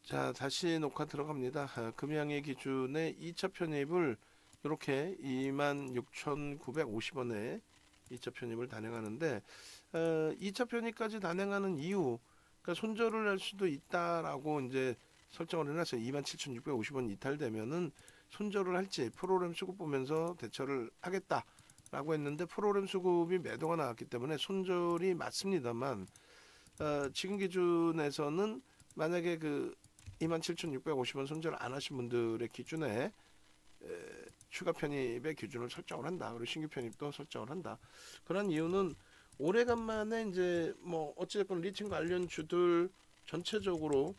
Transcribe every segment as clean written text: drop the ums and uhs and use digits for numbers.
자, 다시 녹화 들어갑니다. 금양의 기준에 2차 편입을 이렇게 26,950원에 2차 편입을 단행하는데 2차 편입까지 단행하는 이유, 그러니까 손절을 할 수도 있다라고 이제 설정을 해놨어요. 27,650원 이탈되면은 손절을 할지 프로그램 수급 보면서 대처를 하겠다라고 했는데 프로그램 수급이 매도가 나왔기 때문에 손절이 맞습니다만 지금 기준에서는 만약에 그 27,650원 손절 안 하신 분들의 기준에 추가 편입의 기준을 설정을 한다. 그리고 신규 편입도 설정을 한다. 그런 이유는 오래간만에 이제 뭐 어찌됐건 리튬 관련주들 전체적으로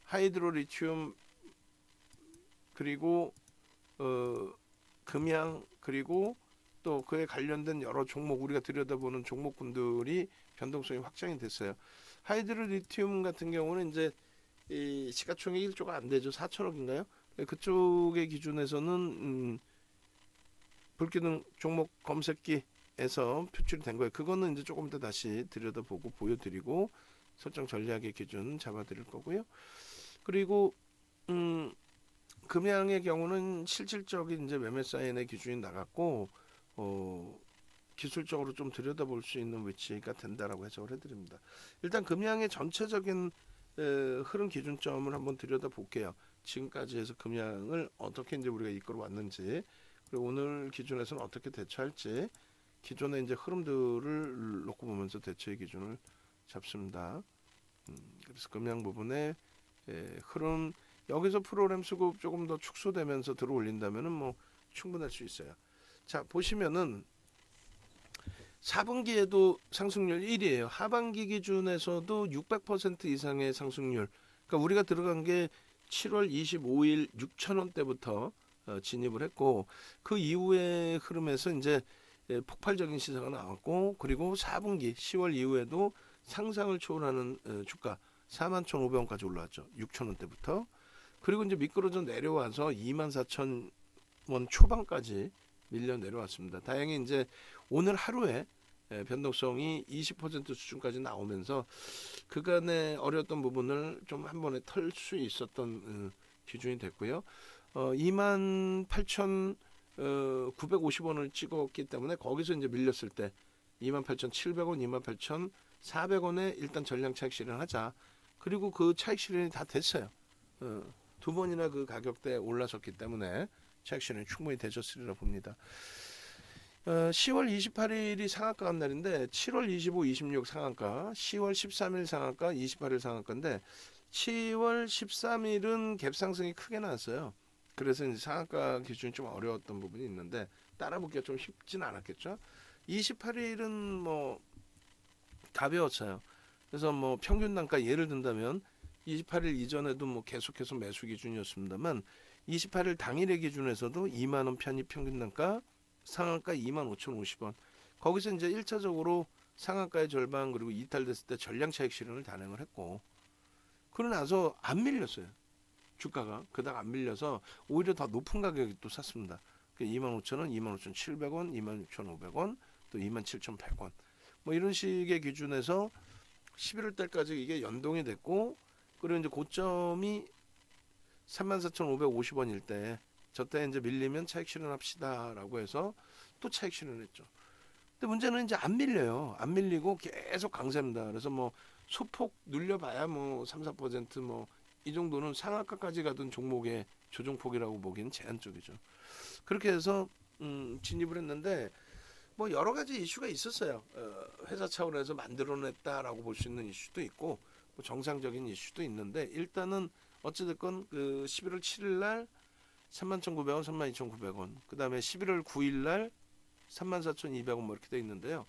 하이드로 리튬 그리고 금양 그리고 또 그에 관련된 여러 종목 우리가 들여다보는 종목군들이 변동성이 확장이 됐어요. 하이드로 리튬 같은 경우는 이제 이 시가총액 1조가 안 되죠. 4천억인가요? 그쪽의 기준에서는 불기능 종목 검색기에서 표출이 된 거예요. 그거는 이제 조금 더 다시 들여다보고 보여드리고 설정 전략의 기준 잡아드릴 거고요. 그리고 금양의 경우는 실질적인 이제 매매 사인의 기준이 나갔고 기술적으로 좀 들여다볼 수 있는 위치가 된다라고 해석을 해드립니다. 일단 금양의 전체적인 흐름 기준점을 한번 들여다볼게요. 지금까지 해서 금양을 어떻게 이제 우리가 이끌어 왔는지 그리고 오늘 기준에서는 어떻게 대처할지 기존의 이제 흐름들을 놓고 보면서 대처의 기준을 잡습니다. 그래서 금양 부분에 흐름 여기서 프로그램 수급 조금 더 축소되면서 들어 올린다면은 뭐 충분할 수 있어요. 자 보시면은 4분기에도 상승률 1위에요. 하반기 기준에서도 600% 이상의 상승률. 그러니까 우리가 들어간 게 7월 25일 6,000원대부터 진입을 했고 그 이후의 흐름에서 이제 폭발적인 시세가 나왔고 그리고 4분기 10월 이후에도 상상을 초월하는 주가 41,500원까지 올라왔죠. 6,000원대부터. 그리고 이제 미끄러져 내려와서 24,000원 초반까지 밀려 내려왔습니다. 다행히 이제 오늘 하루에 변동성이 20% 수준까지 나오면서 그간의 어려웠던 부분을 좀 한 번에 털 수 있었던 기준이 됐고요. 28,950원을 찍었기 때문에 거기서 이제 밀렸을 때 28,700원, 28,400원에 일단 전량 차익 실현하자. 그리고 그 차익 실현이 다 됐어요. 두 번이나 그 가격대에 올라섰기 때문에 차익 실현이 충분히 되셨으리라 봅니다. 10월 28일이 상한가 간 날인데 7월 25, 26 상한가, 10월 13일 상한가, 28일 상한가인데 10월 13일은 갭 상승이 크게 나왔어요. 그래서 이제 상한가 기준이 좀 어려웠던 부분이 있는데 따라붙기가 좀 쉽지는 않았겠죠. 28일은 뭐 가벼웠어요. 그래서 뭐 평균 단가 예를 든다면 28일 이전에도 뭐 계속해서 매수 기준이었습니다만 28일 당일의 기준에서도 2만원 편입 평균 단가 상한가 25,050원. 거기서 이제 1차적으로 상한가의 절반 그리고 이탈됐을 때 전량 차익 실현을 단행을 했고 그러고 나서 안 밀렸어요. 주가가 그닥 안 밀려서 오히려 더 높은 가격에 또 샀습니다. 25,000원, 25,700원, 26,500원, 또 27,100원. 뭐 이런 식의 기준에서 11월 달까지 이게 연동이 됐고 그리고 이제 고점이 34,550원일 때 저때 이제 밀리면 차익 실현합시다라고 해서 또 차익 실현했죠. 근데 문제는 이제 안 밀려요. 안 밀리고 계속 강세입니다. 그래서 뭐 소폭 눌려봐야 뭐 3, 4%뭐 이 정도는 상한가까지 가던 종목의 조정폭이라고 보기엔 제한적이죠. 그렇게 해서 진입을 했는데 뭐 여러 가지 이슈가 있었어요. 회사 차원에서 만들어냈다라고 볼 수 있는 이슈도 있고 뭐 정상적인 이슈도 있는데 일단은 어찌됐건 그 11월 7일 날 31,900원, 32,900원. 그 다음에 11월 9일 날 34,200원 뭐 이렇게 돼 있는데요.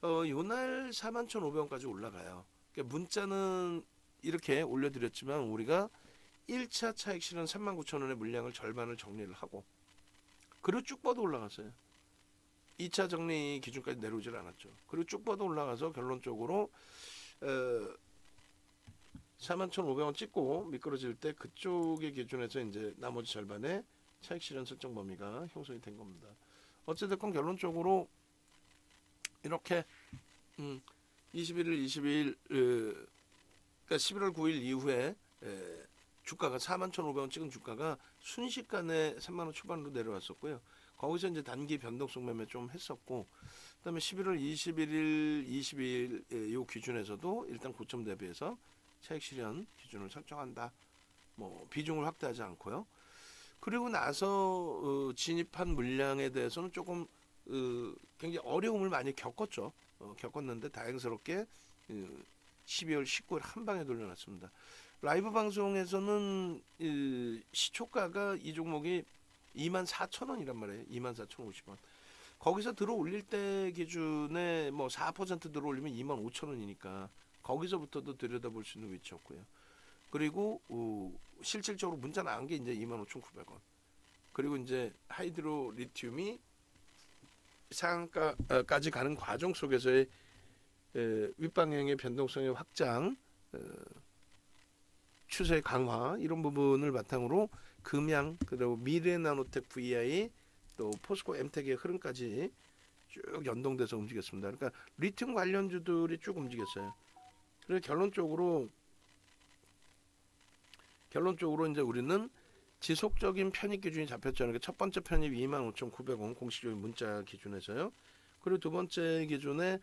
요날 41,500원까지 올라가요. 그러니까 문자는 이렇게 올려드렸지만 우리가 1차 차익 실현 39,000원의 물량을 절반을 정리를 하고 그리고 쭉 뻗어 올라갔어요. 2차 정리 기준까지 내려오질 않았죠. 그리고 쭉 뻗어 올라가서 결론적으로 41,500원 찍고 미끄러질 때 그쪽의 기준에서 이제 나머지 절반의 차익 실현 설정 범위가 형성이 된 겁니다. 어찌됐건 결론적으로 이렇게 21일, 22일 그러니까 11월 9일 이후에 주가가 41,500원 찍은 주가가 순식간에 3만 원 초반으로 내려왔었고요. 거기서 이제 단기 변동성 매매 좀 했었고, 그다음에 11월 21일, 22일 요 기준에서도 일단 고점 대비해서 차익 실현 기준을 설정한다. 뭐 비중을 확대하지 않고요. 그리고 나서 진입한 물량에 대해서는 조금 굉장히 어려움을 많이 겪었죠. 겪었는데 다행스럽게 12월 19일 한 방에 돌려놨습니다. 라이브 방송에서는 시초가가 이 종목이 24,000원이란 말이에요. 24,050원. 거기서 들어 올릴 때 기준에 뭐 4% 들어 올리면 25,000원이니까 거기서부터도 들여다볼 수 있는 위치였고요. 그리고 실질적으로 문자 나온 게 이제 25,900원. 그리고 이제 하이드로 리튬이 상한가까지 가는 과정 속에서의 윗방향의 변동성의 확장, 추세 강화 이런 부분을 바탕으로 금양 그리고 미래나노텍 VI 또 포스코 엠텍의 흐름까지 쭉 연동돼서 움직였습니다. 그러니까 리튬 관련주들이 쭉 움직였어요. 그래서 결론적으로 이제 우리는 지속적인 편입 기준이 잡혔죠. 그러니까 첫 번째 편입 25,900원 공식적인 문자 기준에서요. 그리고 두 번째 기준에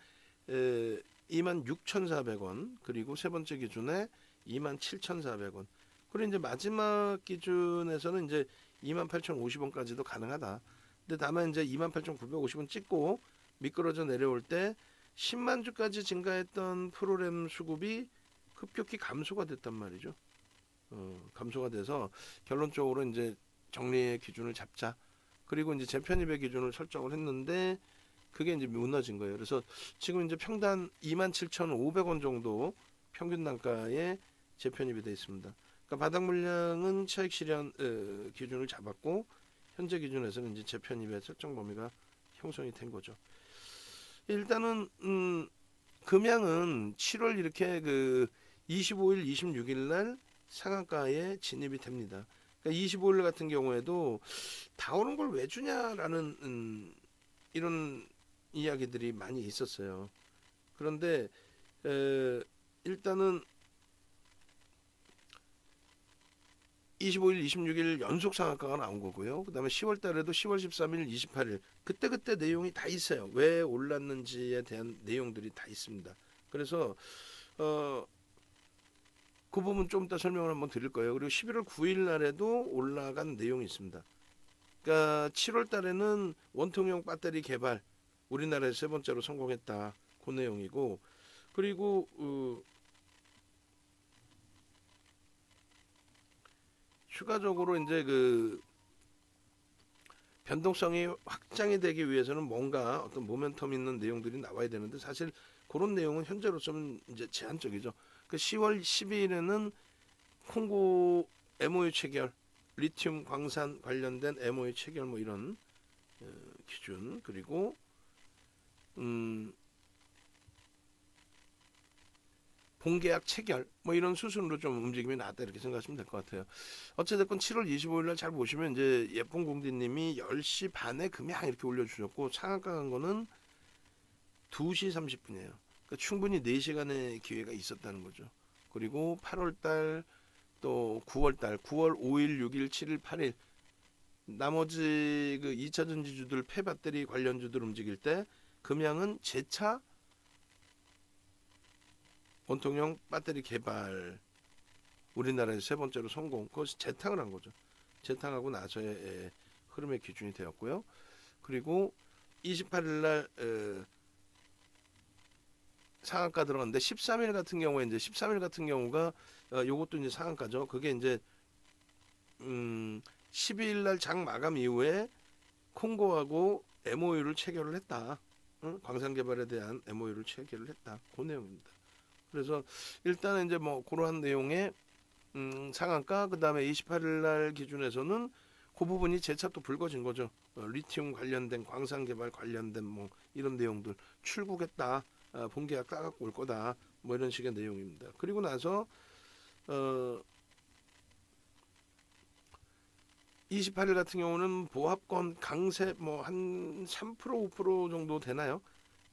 26,400원, 그리고 세 번째 기준에 27,400원. 그리고 이제 마지막 기준에서는 이제 28,050원까지도 가능하다. 근데 다만 이제 28,950원 찍고 미끄러져 내려올 때 10만 주까지 증가했던 프로램 수급이 급격히 감소가 됐단 말이죠. 감소가 돼서 결론적으로 이제 정리의 기준을 잡자. 그리고 이제 재편입의 기준을 설정을 했는데 그게 이제 무너진 거예요. 그래서 지금 이제 평단 27,500원 정도 평균 단가에 재편입이 되어 있습니다. 그러니까 바닥 물량은 차익 실현 기준을 잡았고 현재 기준에서는 이제 재편입의 설정 범위가 형성이 된 거죠. 일단은 금양은 7월 이렇게 25일, 26일 날 상한가에 진입이 됩니다. 그러니까 25일 같은 경우에도 다 오는 걸 왜 주냐라는 이런 이야기들이 많이 있었어요. 그런데 일단은 25일, 26일 연속 상한가가 나온 거고요. 그 다음에 10월 달에도 10월 13일, 28일 그때 내용이 다 있어요. 왜 올랐는지에 대한 내용들이 다 있습니다. 그래서 그 부분 좀 이따 설명을 한번 드릴 거예요. 그리고 11월 9일 날에도 올라간 내용이 있습니다. 그러니까 7월 달에는 원통형 배터리 개발 우리나라에서 세 번째로 성공했다. 그 내용이고, 그리고 추가적으로 이제 변동성이 확장이 되기 위해서는 뭔가 어떤 모멘텀 있는 내용들이 나와야 되는데 사실 그런 내용은 현재로서는 이제 제한적이죠. 그 10월 12일에는 콩고 MOU 체결, 리튬 광산 관련된 MOU 체결 뭐 이런 기준, 그리고 본계약 체결 뭐 이런 수순으로 좀 움직임이 나왔다 이렇게 생각하시면 될 것 같아요. 어찌됐건 7월 25일 날 잘 보시면 이제 예쁜 공디님이 10시 반에 금양 이렇게 올려주셨고 상한가 간 거는 2시 30분이에요. 그러니까 충분히 4시간의 기회가 있었다는 거죠. 그리고 8월 달 또 9월 달 9월 5일, 6일, 7일, 8일 나머지 2차 전지주들 폐배터리 관련주들 움직일 때 금양은 재차 원통형 배터리 개발 우리나라에서 세 번째로 성공. 그것이 재탕을 한 거죠. 재탕하고 나서의 흐름의 기준이 되었고요. 그리고 28일 날 상한가 들어갔는데 13일 같은 경우에 이제 13일 같은 경우가 요것도 이제 상한가죠. 그게 이제 12일 날 장 마감 이후에 콩고하고 MOU를 체결을 했다. 광산 개발에 대한 MOU를 체결을 했다. 그 내용입니다. 그래서 일단은 이제 뭐 그러한 내용의 상한가, 그 다음에 28일 날 기준에서는 그 부분이 재차 또 불거진 거죠. 리튬 관련된 광산 개발 관련된 뭐 이런 내용들 출국했다. 본계약 따갖고 올 거다. 뭐 이런 식의 내용입니다. 그리고 나서 28일 같은 경우는 보합권 강세 뭐 한 3% 5% 정도 되나요?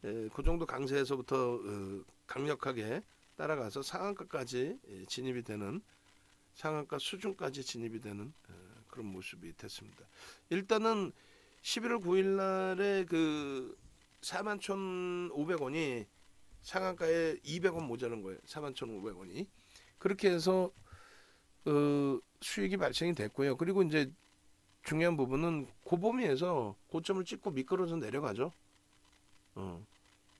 그 정도 강세에서부터 강력하게 따라가서 상한가까지 진입이 되는, 상한가 수준까지 진입이 되는 그런 모습이 됐습니다. 일단은 11월 9일 날에 그 41,500원이 상한가에 200원 모자란 거예요. 41,500원이. 그렇게 해서 수익이 발생이 됐고요. 그리고 이제 중요한 부분은 고범위에서 고점을 찍고 미끄러져 내려가죠.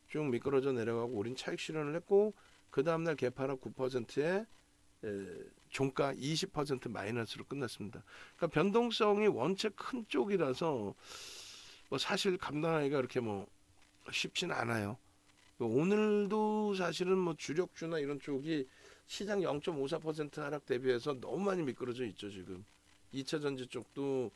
쭉 미끄러져 내려가고 우린 차익 실현을 했고, 그 다음날 개파락 9%에 종가 20% 마이너스로 끝났습니다. 그러니까 변동성이 원체 큰 쪽이라서 뭐 사실 감당하기가 그렇게 뭐 쉽진 않아요. 오늘도 사실은 뭐 주력주나 이런 쪽이 시장 0.54% 하락 대비해서 너무 많이 미끄러져 있죠. 지금 2차 전지 쪽도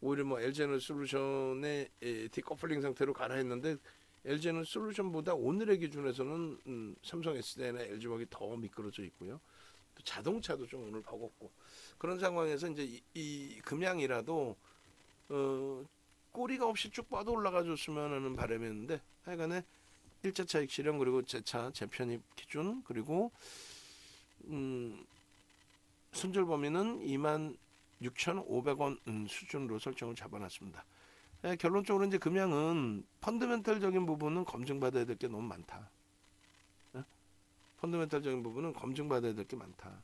오히려 뭐 LG에너솔루션의 디커플링 상태로 가라했는데, LG에너솔루션보다 오늘의 기준에서는 삼성 SDI나 LG화학이 더 미끄러져 있고요. 또 자동차도 좀 오늘 버겁고, 그런 상황에서 이제 이 금양이라도 꼬리가 없이 쭉 뻗어 올라가 줬으면 하는 바람이었는데, 하여간에 1차 차익 실현, 그리고 재차 재편입 기준, 그리고 손절 범위는 26,500원 수준으로 설정을 잡아놨습니다. 결론적으로 이제 금양은 펀더멘털적인 부분은 검증받아야 될 게 너무 많다. 펀더멘털적인 부분은 검증받아야 될 게 많다.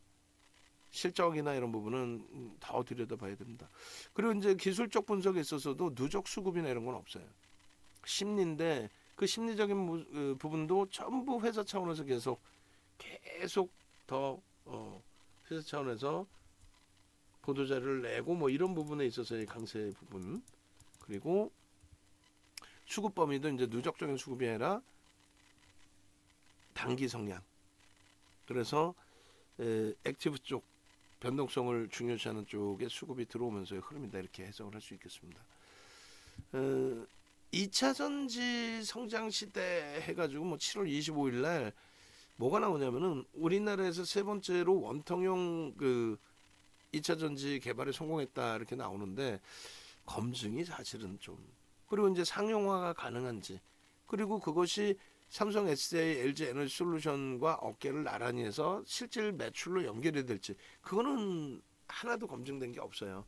실적이나 이런 부분은 더 들여다봐야 됩니다. 그리고 이제 기술적 분석에 있어서도 누적 수급이나 이런 건 없어요. 심리인데 그 심리적인 부분도 전부 회사 차원에서 계속 더 회사 차원에서 보도자료를 내고 뭐 이런 부분에 있어서의 강세 부분, 그리고 수급 범위도 이제 누적적인 수급이 아니라 단기 성량. 그래서 액티브 쪽 변동성을 중요시하는 쪽에 수급이 들어오면서의 흐름이다, 이렇게 해석을 할 수 있겠습니다. 2차 전지 성장 시대 해가지고 뭐 7월 25일 날 뭐가 나오냐면은 우리나라에서 세 번째로 원통형 그 2차 전지 개발에 성공했다 이렇게 나오는데, 검증이 사실은 좀, 그리고 이제 상용화가 가능한지, 그리고 그것이 삼성 SDI, LG 에너지솔루션과 어깨를 나란히 해서 실질 매출로 연결이 될지, 그거는 하나도 검증된 게 없어요.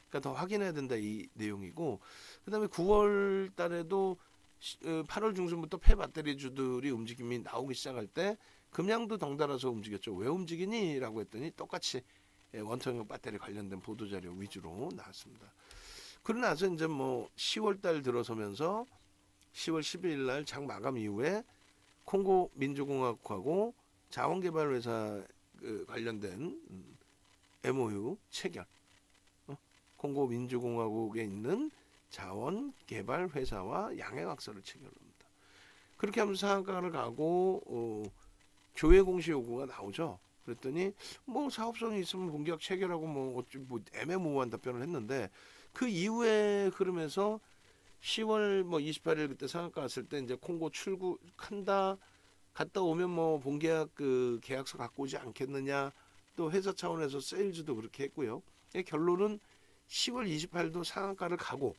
그러니까 더 확인해야 된다, 이 내용이고, 그다음에 9월 달에도 8월 중순부터 폐배터리주들이 움직임이 나오기 시작할 때 금양도 덩달아서 움직였죠. 왜 움직이니? 라고 했더니 똑같이 원통형 배터리 관련된 보도자료 위주로 나왔습니다. 그러고 나서 이제 뭐 10월 달 들어서면서 10월 12일 날 장 마감 이후에 콩고 민주공화국하고 자원개발회사 관련된 MOU 체결, 콩고 민주공화국에 있는 자원개발회사와 양해각서를 체결합니다. 그렇게 하면서 상한가를 가고 조회 공시 요구가 나오죠. 그랬더니 뭐 사업성이 있으면 본계약 체결하고 뭐 애매모호한 답변을 했는데, 그 이후에 흐름에서 10월 뭐 28일 그때 상한가 갔을 때 이제 콩고 출국한다, 갔다 오면 뭐 본계약 그 계약서 갖고 오지 않겠느냐, 또 회사 차원에서 세일즈도 그렇게 했고요. 결론은 10월 28일도 상한가를 가고,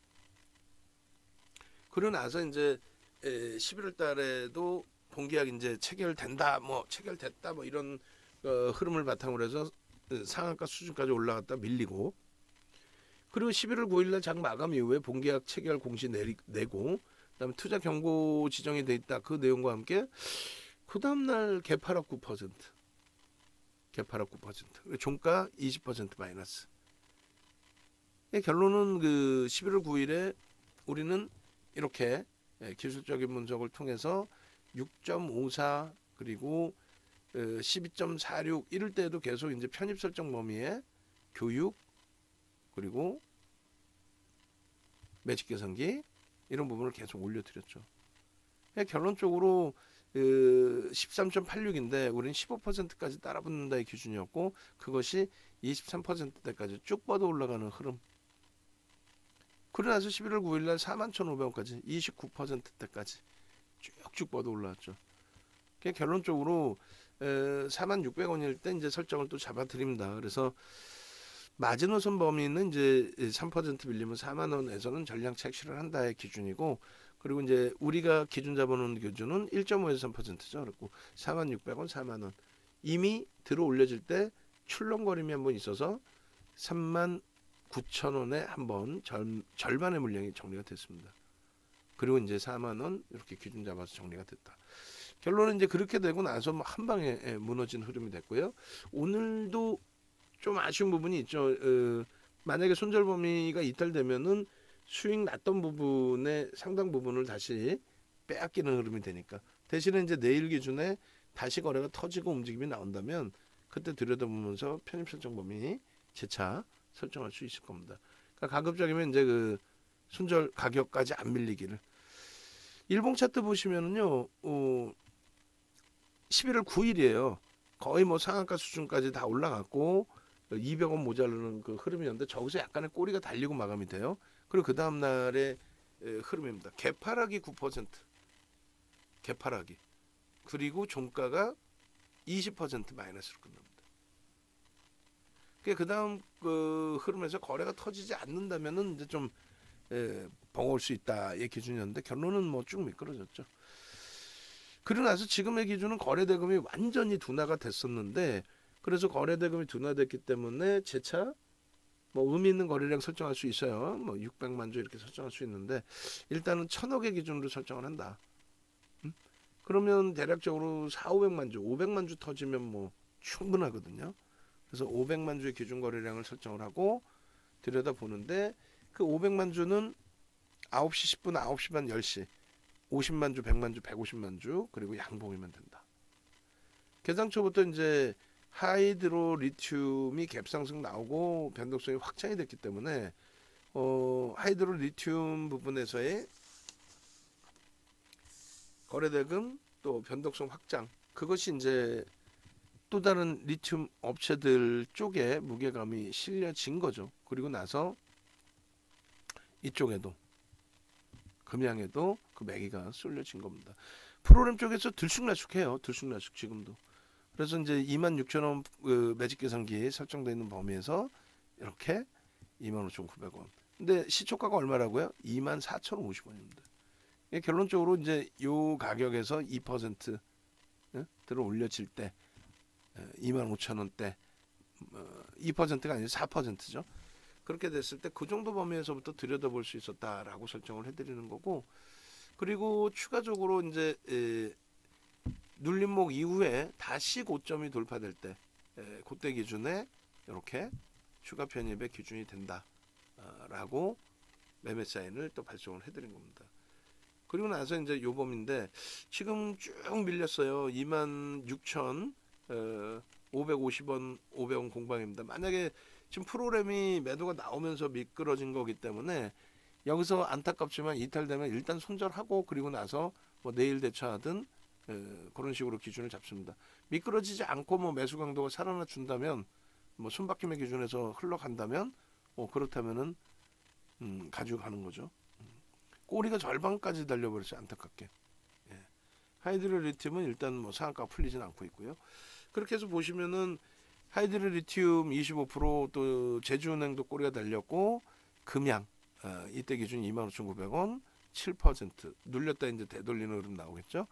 그러고 나서 이제 11월 달에도 본계약 이제 체결된다, 뭐 체결됐다, 뭐 이런 흐름을 바탕으로 해서 상한가 수준까지 올라갔다 밀리고, 그리고 11월 9일 장 마감 이후에 본계약 체결 공시 내고, 그다음에 투자 경고 지정이 돼 있다, 그 내용과 함께 그 다음날 개파락 9%, 그리고 종가 20% 마이너스. 결론은 그 11월 9일에 우리는 이렇게 기술적인 분석을 통해서 6.54 그리고 12.46 이럴 때도 계속 이제 편입 설정 범위에 교육, 그리고 매직 계산기 이런 부분을 계속 올려드렸죠. 결론적으로 13.86인데 우리는 15%까지 따라붙는다의 기준이었고, 그것이 23%대까지 쭉 뻗어 올라가는 흐름. 그러고 나서 11월 9일 날 41,500원까지 29%대까지 쭉쭉 뻗어 올라왔죠. 결론적으로 46,600원일 때 이제 설정을 또 잡아드립니다. 그래서 마지노선 범위는 이제 3% 밀리면 4만 원에서는 전량 착시를 한다의 기준이고, 그리고 이제 우리가 기준 잡아놓은 기준은 1.5에서 3%죠. 그리고 46,600원, 4만원. 이미 들어 올려질 때 출렁거림이 한번 있어서 39,000원에 한번 절반의 물량이 정리가 됐습니다. 그리고 이제 4만원 이렇게 기준 잡아서 정리가 됐다. 결론은 이제 그렇게 되고 나서 한 방에 무너진 흐름이 됐고요. 오늘도 좀 아쉬운 부분이 있죠. 만약에 손절 범위가 이탈되면은 수익 났던 부분의 상당 부분을 다시 빼앗기는 흐름이 되니까, 대신에 이제 내일 기준에 다시 거래가 터지고 움직임이 나온다면 그때 들여다보면서 편입 설정 범위 재차 설정할 수 있을 겁니다. 그러니까 가급적이면 이제 그 손절 가격까지 안 밀리기를. 일봉 차트 보시면은요, 11월 9일이에요. 거의 뭐 상한가 수준까지 다 올라갔고 200원 모자르는 그 흐름이었는데 저기서 약간의 꼬리가 달리고 마감이 돼요. 그리고 그 다음 날의 흐름입니다. 개파락이 9%, 개파락이. 그리고 종가가 20% 마이너스로 끝납니다. 그 다음 그 흐름에서 거래가 터지지 않는다면은 이제 좀 버거울 수 있다의 기준이었는데 결론은 뭐 쭉 미끄러졌죠. 그러고 나서 지금의 기준은 거래대금이 완전히 둔화가 됐었는데, 그래서 거래대금이 둔화됐기 때문에 재차 뭐 의미 있는 거래량 설정할 수 있어요. 뭐 600만 주 이렇게 설정할 수 있는데 일단은 1,000억의 기준으로 설정을 한다. 그러면 대략적으로 4,500만 주, 500만 주 터지면 뭐 충분하거든요. 그래서 500만 주의 기준 거래량을 설정을 하고 들여다 보는데, 그 500만 주는 9시 10분, 9시 반, 10시 50만 주, 100만 주, 150만 주, 그리고 양봉이면 된다. 개장 초부터 이제 하이드로 리튬이 갭상승 나오고 변동성이 확장이 됐기 때문에 하이드로 리튬 부분에서의 거래대금 또 변동성 확장, 그것이 이제 또 다른 리튬 업체들 쪽에 무게감이 실려진 거죠. 그리고 나서 이쪽에도 금양에도 그 매기가 쏠려진 겁니다. 프로그램 쪽에서 들쑥날쑥해요. 들쑥날쑥 지금도. 그래서 이제 26,000원 그 매직 계산기에 설정되어 있는 범위에서 이렇게 25,900원. 근데 시초가가 얼마라고요? 24,050원입니다. 결론적으로 이제 요 가격에서 2% 들어 올려질 때 25,000원대 2%가 아니라 4%죠. 그렇게 됐을 때 그 정도 범위에서부터 들여다볼 수 있었다라고 설정을 해드리는 거고, 그리고 추가적으로 이제 눌림목 이후에 다시 고점이 돌파될 때 그때 기준에 이렇게 추가 편입의 기준이 된다라고 매매 사인을 또 발송을 해드린 겁니다. 그리고 나서 이제 요 범인데 지금 쭉 밀렸어요. 26,550원 500원 공방입니다. 만약에 지금 프로그램이 매도가 나오면서 미끄러진 거기 때문에 여기서 안타깝지만 이탈되면 일단 손절하고 그리고 나서 뭐 내일 대처하든 그런 식으로 기준을 잡습니다. 미끄러지지 않고 뭐 매수 강도가 살아나 준다면, 뭐 손바뀜의 기준에서 흘러간다면 그렇다면은 가지고 가는 거죠. 꼬리가 절반까지 달려버렸어요. 안타깝게. 예. 하이드로 리튬은 일단 뭐 상한가 풀리진 않고 있고요. 그렇게 해서 보시면은 하이드로 리튬 25%, 또 제주은행도 꼬리가 달렸고, 금양 이때 기준 25,900원 7% 눌렸다 이제 되돌리는 흐름 나오겠죠.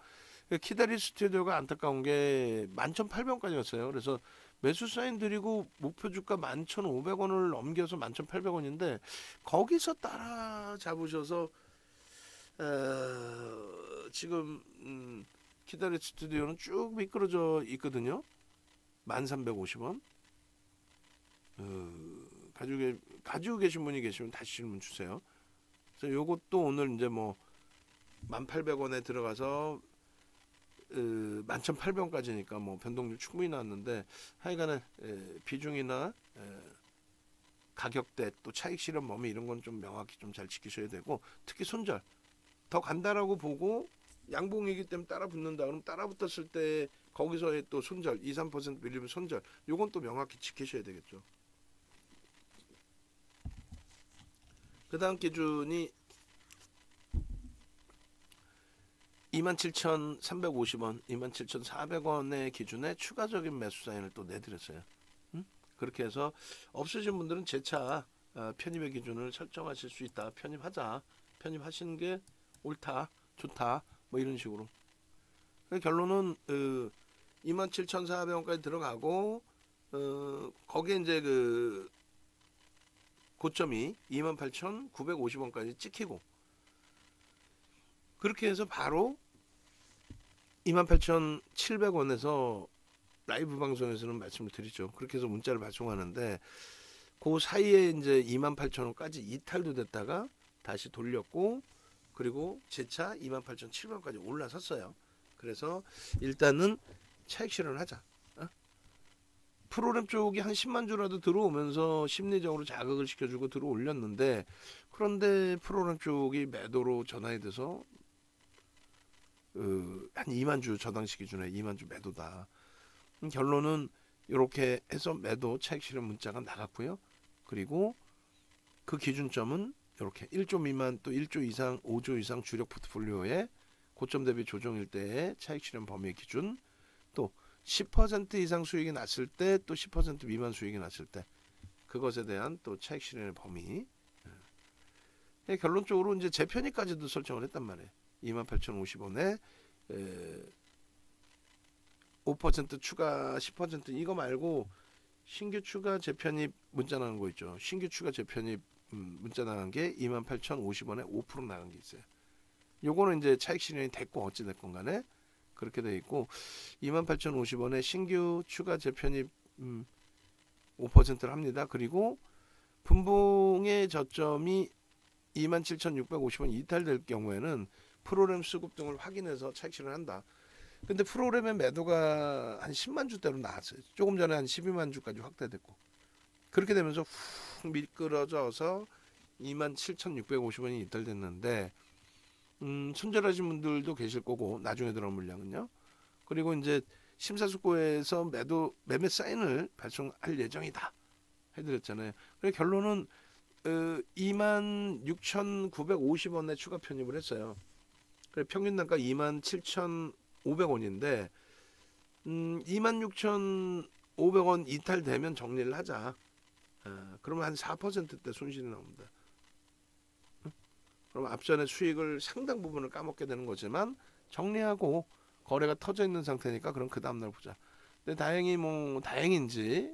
키다리 스튜디오가 안타까운 게 11,800원까지 갔어요. 그래서 매수 사인 드리고 목표 주가 11,500원을 넘겨서 11,800원인데 거기서 따라잡으셔서 지금 키다리 스튜디오는 쭉 미끄러져 있거든요. 1350원. 가지고 계신 분이 계시면 다시 질문 주세요. 그래서 요것도 오늘 이제 뭐 1,800원에 들어가서 11,800원까지니까 뭐 변동률 충분히 나왔는데, 하여간에 비중이나 가격대 또 차익 실현 범위 이런 건 좀 명확히 좀 잘 지키셔야 되고, 특히 손절 더 간다라고 보고 양봉이기 때문에 따라 붙는다 그러면 따라 붙었을 때 거기서의 또 손절 2, 3% 밀리면 손절, 요건 또 명확히 지키셔야 되겠죠. 그 다음 기준이 27,350원, 27,400원의 기준에 추가적인 매수 사인을 또 내드렸어요. 그렇게 해서 없으신 분들은 재차 편입의 기준을 설정하실 수 있다. 편입하자. 편입하시는 게 옳다, 좋다, 뭐 이런 식으로. 결론은 27,400원까지 들어가고 거기에 이제 그 고점이 28,950원까지 찍히고, 그렇게 해서 바로 28,700원에서 라이브 방송에서는 말씀을 드리죠. 그렇게 해서 문자를 발송하는데 그 사이에 이제 28,000원까지 이탈도 됐다가 다시 돌렸고, 그리고 재차 28,700원까지 올라섰어요. 그래서 일단은 차익 실현을 하자. 프로그램 쪽이 한 10만 주라도 들어오면서 심리적으로 자극을 시켜주고 들어올렸는데, 그런데 프로그램 쪽이 매도로 전환이 돼서 한 2만 주, 저 당시 기준에 2만 주 매도다. 결론은 이렇게 해서 매도 차익 실현 문자가 나갔고요. 그리고 그 기준점은 이렇게 1조 미만 또 1조 이상 5조 이상 주력 포트폴리오의 고점 대비 조정일 때의 차익 실현 범위 기준, 또 10% 이상 수익이 났을 때, 또 10% 미만 수익이 났을 때 그것에 대한 또 차익 실현의 범위. 결론적으로 이제 제 편의까지도 설정을 했단 말이에요. 28,050원에 5% 추가 10% 이거 말고 신규 추가 재편입 문자 나간 거 있죠. 신규 추가 재편입 문자 나간 게 28,050원에 5% 나간 게 있어요. 요거는 이제 차익 실현이 됐고 어찌 됐건 간에 그렇게 돼 있고, 28,050원에 신규 추가 재편입 5%를 합니다. 그리고 분봉의 저점이 27,650원 이탈될 경우에는 프로그램 수급 등을 확인해서 차익 실현을 한다. 근데 프로그램의 매도가 한 10만 주대로 나왔어요. 조금 전에 한 12만 주까지 확대됐고, 그렇게 되면서 훅 미끄러져서 27,650원이 이탈됐는데, 손절하신 분들도 계실 거고, 나중에 들어온 물량은요. 그리고 이제 심사숙고해서 매매 사인을 발송할 예정이다 해드렸잖아요. 그래서 결론은 26,950원에 추가 편입을 했어요. 그래 평균 단가 27,500원인데 26,500원 이탈되면 정리를 하자. 그러면 한 4%대 손실이 나옵니다. 그럼 앞전에 수익을 상당 부분을 까먹게 되는 거지만 정리하고 거래가 터져 있는 상태니까 그럼 그 다음날 보자. 근데 다행인지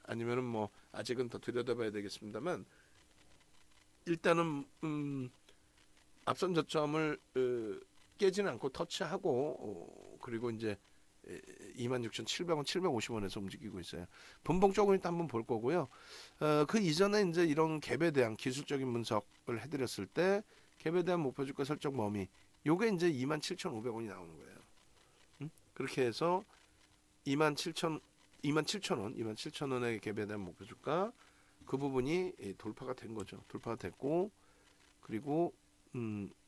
아니면은 뭐 아직은 더 들여다봐야 되겠습니다만, 일단은 앞선 저점을 깨지는 않고 터치하고 그리고 이제 26,700원, 750원에서 움직이고 있어요. 분봉 쪽은 일단 한번 볼 거고요. 그 이전에 이제 이런 갭에 대한 기술적인 분석을 해드렸을 때 갭에 대한 목표주가 설정 범위, 요게 이제 27,500원이 나오는 거예요. 그렇게 해서 27,000원의 갭에 대한 목표주가, 그 부분이 돌파가 된 거죠. 돌파가 됐고, 그리고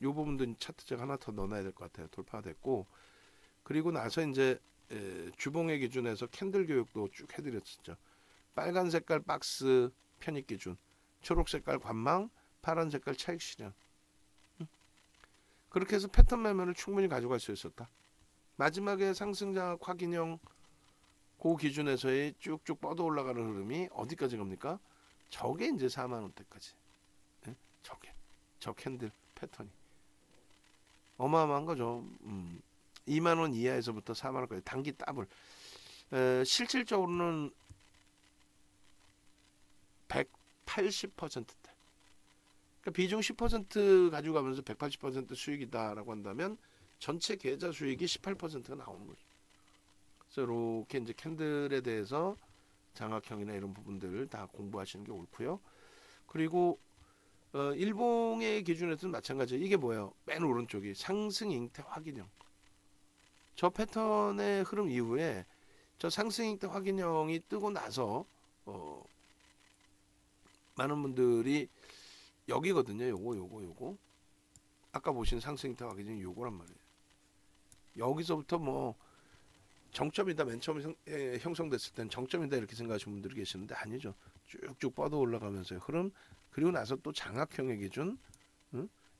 요 부분도 차트적 하나 더 넣어놔야 될 것 같아요. 돌파가 됐고, 그리고 나서 이제 주봉의 기준에서 캔들 교육도 쭉 해드렸었죠. 빨간 색깔 박스 편입 기준, 초록 색깔 관망, 파란 색깔 차익 실현. 그렇게 해서 패턴 매매를 충분히 가져갈 수 있었다. 마지막에 상승장악 확인형 그 기준에서의 쭉쭉 뻗어 올라가는 흐름이 어디까지 갑니까? 저게 이제 4만원대까지. 저게 저 캔들 패턴이 어마어마한 거죠. 2만원 이하에서부터 4만원까지 단기 더블. 실질적으로는 180%대. 그러니까 비중 10% 가지고 가면서 180% 수익이다라고 한다면 전체 계좌 수익이 18%가 나오는 거죠. 그래서 이렇게 이제 캔들에 대해서 장악형이나 이런 부분들을 다 공부하시는 게 옳고요. 그리고 일봉의 기준에서는 마찬가지예요. 이게 뭐예요? 맨 오른쪽이 상승 잉태 확인형. 저 패턴의 흐름 이후에 저 상승 잉태 확인형이 뜨고 나서 많은 분들이 여기거든요. 요거 아까 보신 상승 잉태 확인형이 요거란 말이에요. 여기서부터 뭐 정점이다, 맨 처음 형성됐을 땐 정점이다 이렇게 생각하시는 분들이 계시는데 아니죠. 쭉쭉 뻗어 올라가면서요. 흐름, 그리고 나서 또 장악형의 기준,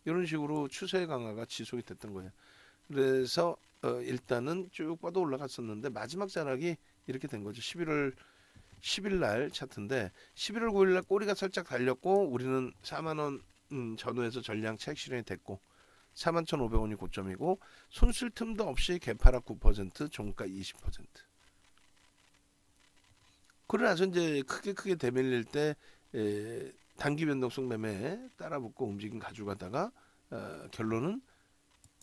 이런 식으로 추세 강화가 지속이 됐던 거예요. 그래서 일단은 쭉 뻗어 올라갔었는데 마지막 자락이 이렇게 된 거죠. 11월 10일 날 차트인데 11월 9일 날 꼬리가 살짝 달렸고 우리는 4만원 전후에서 전량 차익 실현이 됐고, 41,500원이 고점이고 손쓸 틈도 없이 개파락 9%, 종가 20%. 그러나서 이제 크게 대밀릴 때 단기 변동성 매매에 따라붙고 움직임 가져가다가 결론은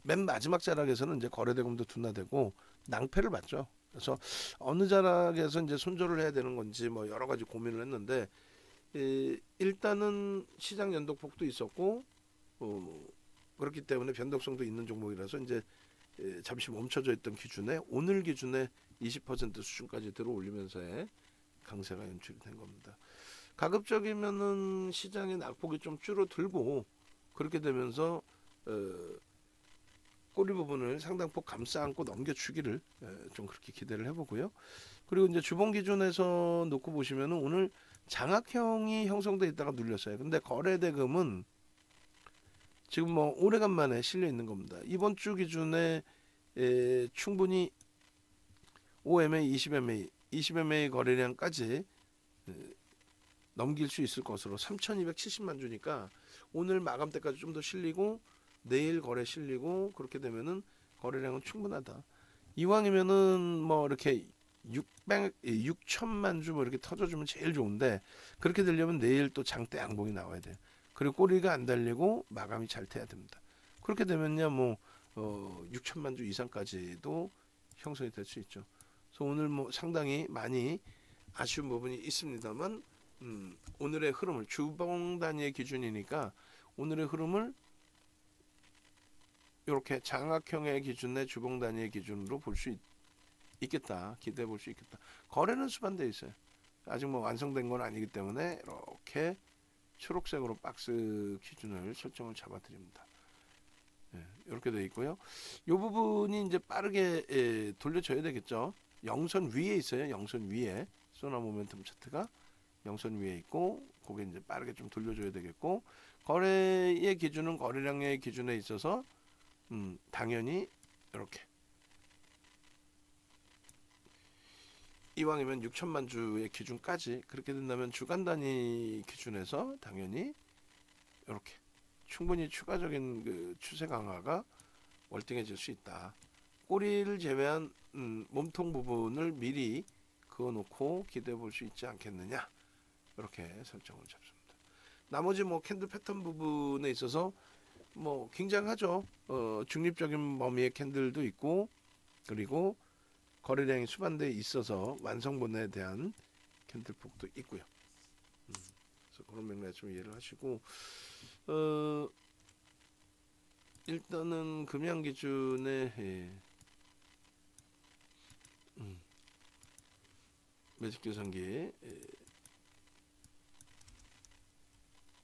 맨 마지막 자락에서는 이제 거래대금도 둔화되고 낭패를 봤죠. 그래서 어느 자락에서 이제 손절을 해야 되는 건지 뭐 여러 가지 고민을 했는데 일단은 시장 연동폭도 있었고 그렇기 때문에 변동성도 있는 종목이라서 이제 잠시 멈춰져 있던 기준에 오늘 기준에 20% 수준까지 들어올리면서의 강세가 연출이 된 겁니다. 가급적이면은 시장의 낙폭이 좀 줄어들고 그렇게 되면서 꼬리 부분을 상당폭 감싸 안고 넘겨주기를 좀 그렇게 기대를 해보고요. 그리고 이제 주봉 기준에서 놓고 보시면은 오늘 장악형이 형성돼 있다가 눌렸어요. 근데 거래대금은 지금 뭐 오래간만에 실려 있는 겁니다. 이번 주 기준에 충분히 5MA, 20MA, 20MA 거래량까지 넘길 수 있을 것으로 3,270만 주니까 오늘 마감 때까지 좀 더 실리고 내일 거래 실리고 그렇게 되면은 거래량은 충분하다. 이왕이면은 뭐 이렇게 6천만 주 뭐 이렇게 터져주면 제일 좋은데 그렇게 되려면 내일 또 장대 양봉이 나와야 돼요. 그리고 꼬리가 안 달리고 마감이 잘 돼야 됩니다. 그렇게 되면요 뭐 6천만 주 이상까지도 형성이 될 수 있죠. 그래서 오늘 뭐 상당히 많이 아쉬운 부분이 있습니다만 오늘의 흐름을 주봉 단위의 기준이니까 오늘의 흐름을 이렇게 장악형의 기준의 주봉 단위의 기준으로 볼 수 있겠다. 기대해 볼 수 있겠다. 거래는 수반되어 있어요. 아직 뭐 완성된 건 아니기 때문에 이렇게 초록색으로 박스 기준을 설정을 잡아 드립니다. 이렇게 되어 있고요. 이 부분이 이제 빠르게 돌려줘야 되겠죠. 영선 위에 있어요. 영선 위에 소나 모멘텀 차트가 영선 위에 있고 그게 이제 빠르게 좀 돌려줘야 되겠고 거래의 기준은 거래량의 기준에 있어서 당연히 이렇게 이왕이면 6천만 주의 기준까지 그렇게 된다면 주간 단위 기준에서 당연히 이렇게 충분히 추가적인 그 추세 강화가 월등해질 수 있다. 꼬리를 제외한 몸통 부분을 미리 그어놓고 기대해 볼 수 있지 않겠느냐 이렇게 설정을 잡습니다. 나머지 뭐 캔들 패턴 부분에 있어서 뭐 굉장하죠. 중립적인 범위의 캔들도 있고 그리고 거래량이 수반되어 있어서 완성본에 대한 캔들폭도 있고요. 그래서 그런 맥락에 좀 이해를 하시고 일단은 금양 기준에 매직 계산기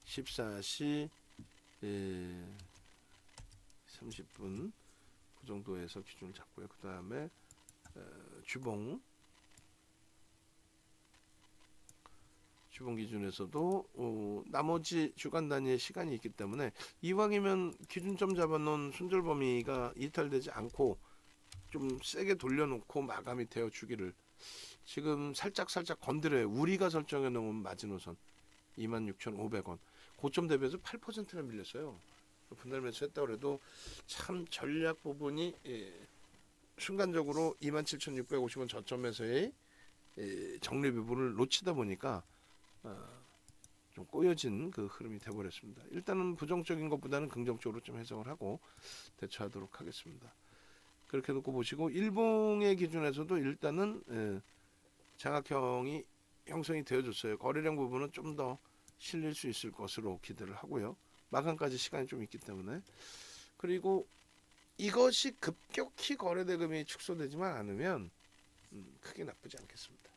14시 30분 그 정도에서 기준을 잡고요. 그 다음에 주봉 기준에서도 나머지 주간 단위의 시간이 있기 때문에 이왕이면 기준점 잡아놓은 손절 범위가 이탈되지 않고 좀 세게 돌려놓고 마감이 되어 주기를 지금 살짝 건드려요. 우리가 설정해 놓은 마지노선 26,500원 고점 대비해서 8%나 밀렸어요. 분할 매수했다고 해도 참 전략 부분이 순간적으로 27,650원 저점에서의 정리 부분을 놓치다 보니까 좀 꼬여진 그 흐름이 되어버렸습니다. 일단은 부정적인 것보다는 긍정적으로 좀 해석을 하고 대처하도록 하겠습니다. 그렇게 놓고 보시고 일봉의 기준에서도 일단은 장악형이 형성이 되어졌어요. 거래량 부분은 좀 더 실릴 수 있을 것으로 기대를 하고요. 마감까지 시간이 좀 있기 때문에 그리고 이것이 급격히 거래대금이 축소되지만 않으면 크게 나쁘지 않겠습니다.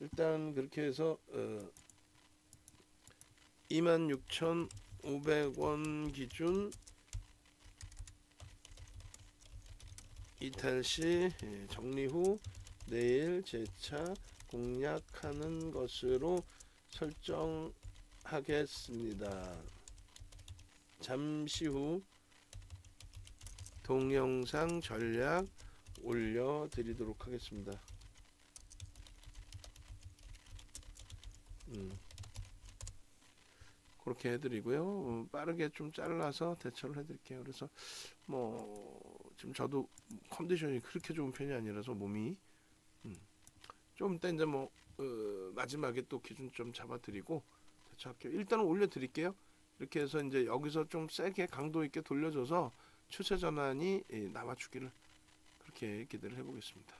일단 그렇게 해서 26,500원 기준 이탈 시 정리 후 내일 재차 공략하는 것으로 설정하겠습니다. 잠시 후 동영상 전략 올려드리도록 하겠습니다. 그렇게 해드리고요. 빠르게 좀 잘라서 대처를 해드릴게요. 그래서 뭐 지금 저도 컨디션이 그렇게 좋은 편이 아니라서 몸이 좀 이따 이제 뭐 마지막에 또 기준 좀 잡아드리고 대처할게요. 일단은 올려드릴게요. 이렇게 해서 이제 여기서 좀 세게 강도 있게 돌려줘서 추세 전환이 나와주기를 그렇게 기대를 해보겠습니다.